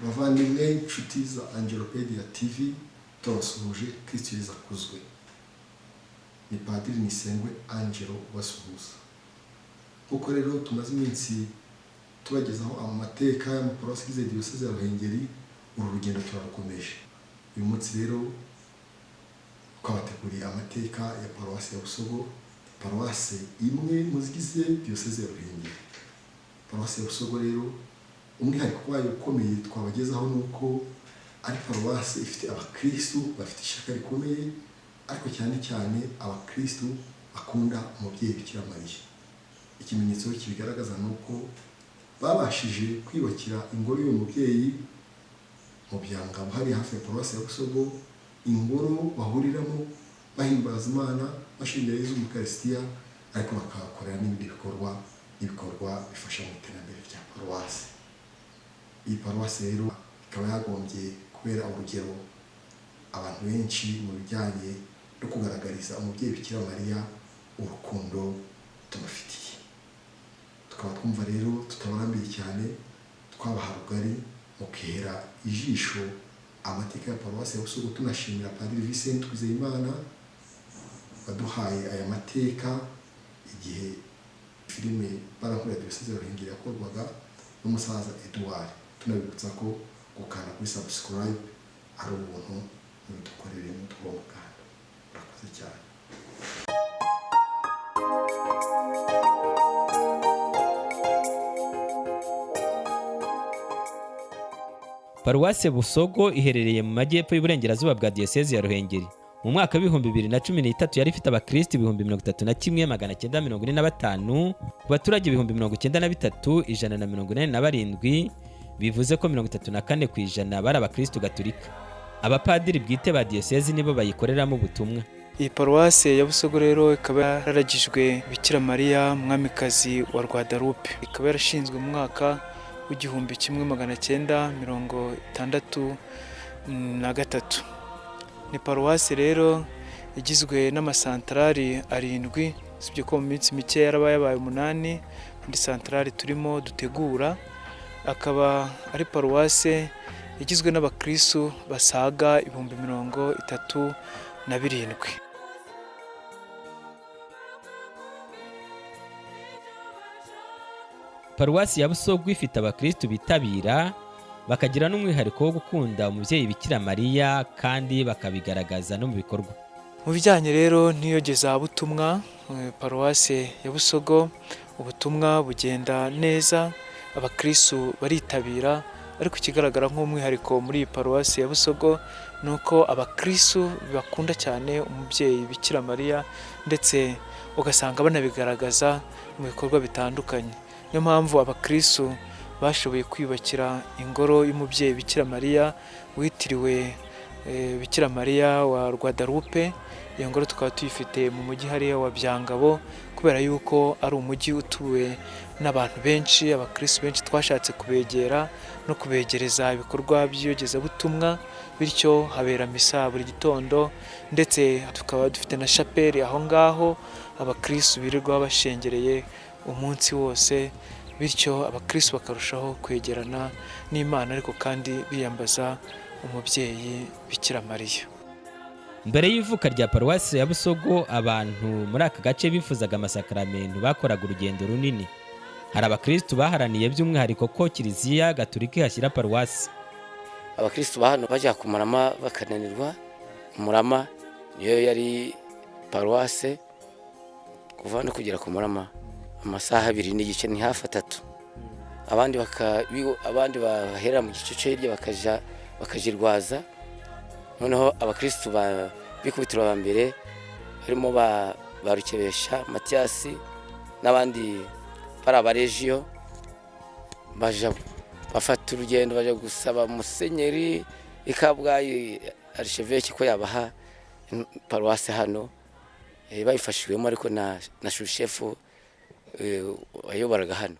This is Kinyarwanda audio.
bavandimwe inshuti za Angelopedia TV turabasuhuje. Kristo yakozwe. Ni Padiri Nisengwe Angelo basuhuza. Uko rero tumaze iminsi tubagezaho amateka y'amaparuwasi ya Diyosezi ya Ruhengeri, uru rugendo turarukomeje. Uyu munsi rero twabateguriye amateka ya Paruwasi ya Busogo, paruwasi imwe mu zigize Diyosezi ya Ruhengeri. Paruwasi ya Busogo rero umwihariko wayo ukomeye twabagezaho nuko ari paruwasi ifite abakristo bafite ishyaka rikomeye, ariko cyane cyane abakristo bakunda umubyeyi Bikira Mariya. Ikimenyetso kibigaragaza nuko babashije kwibakira ingoro y'uwo mubyeyi mu byangabo hari hafi ya paruwasi ya Busogo, ingoro bahuriramo bahimbaza Imana, bashimira Yezu mu Eucharistia, ariko bakakorera n'ibindi bikorwa bifasha mu iterambere rya paruwasi. Iyi paruwasi rero ikaba yagombye kubera urugero abantu benshi mu bijyanye no kugaragariza umubyeyi Bikira Mariya urukundo tumufitiye. Tukaba twumva rero tutabarambiye cyane, twabaha rugari mukihera ijisho amateka ya paruwasi ya Busogo, tunashimira Padiri Vincent TWIZEYIMANA waduhaye aya mateka igihe filime mbarankuru ya Diyosezi ya Ruhengeri yakorwaga n'umusaza Edouard. Tunabibutsa ko gukanda kuri subscribe ari ubuntu mudukorere mutubo mukanda. Urakoze cyane. Paruwasi Busogo iherereye mu majyepfo y'uburengerazuba bwa Diyosezi ya Ruhengeri. Mu mwaka wa 2013 yari ifite abakristo 31,945 ku baturage 93,147, bivuze ko 34% bari abakristo gatolika. Abapadiri bwite ba Diyosezi nibo bayikoreramo ubutumwa. Iyi paruwasi ya Busogo rero ikaba yaragijwe Bikira Mariya mwamikazi wa Guadalupe, ikaba yarashinzwe mu mwaka w'1963. Ni paruwasi rero igizwe n'amasantarari 7, sibyo ko mu minsi mike yarabaye 8, andi santarari turimo dutegura. Akaba ari paruwasi igizwe n'abakristo basaga 37,000. Paruwasi ya Busogo ifite abakristo bitabira bakagira n'umwihariko wo gukunda umubyeyi Bikira Mariya, kandi bakabigaragaza no mu bikorwa. Mu bijyanye rero n'iyogezabutumwa, paruwasi ya Busogo ubutumwa bugenda neza, abakristo baritabira, ariko ikigaragara nk'umwihariko muri iyi paruwasi ya Busogo nuko abakristo bakunda cyane umubyeyi Bikira Mariya, ndetse ugasanga banabigaragaza mu bikorwa bitandukanye. Niyo mpamvu abakristo bashoboye kwibakira ingoro y'umubyeyi Bikira Mariya witiriwe Bikira Mariya wa Guadalupe. Iyo ngoro tukaba tuyifite mu mujyi hariya wa Byangabo, kubera yuko ari umujyi utuwe n'abantu benshi. Abakristo benshi twashatse kubegera no kubegereza ibikorwa by'iyogezabutumwa, bityo habera misa buri gitondo, ndetse tukaba dufite na chapelle aho ngaho abakristo birirwa bashengereye umunsi wose, bityo abakristo bakarushaho kwegerana n'Imana, ariko kandi biyambaza umubyeyi Bikira Mariya. Mbere y'ivuka rya paruwasi ya Busogo, abantu muri aka gace bifuzaga amasakaramentu bakoraga urugendo runini. Hari abakristo baharaniye by'umwihariko ko Kiliziya Gatolika ihashyira paruwasi. Abakristo bahano bajya ku Murama bakananirwa. Murama niyo yari paruwasi, kuva no kugera ku Murama amasaha 2 n'igice, ni hafi 3. Abandi bahera mu Gice hirya bakajirwaza. Noneho abakristo bikubitiro ba mbere harimo barukebesha Matiyasi n'abandi parabaregio, baje bafata urugendo baje gusaba Musenyeri Ikabwayi archevêque ko yabaha paruwasi hano, bayifashijwemo ariko na chef wayoboraga hano.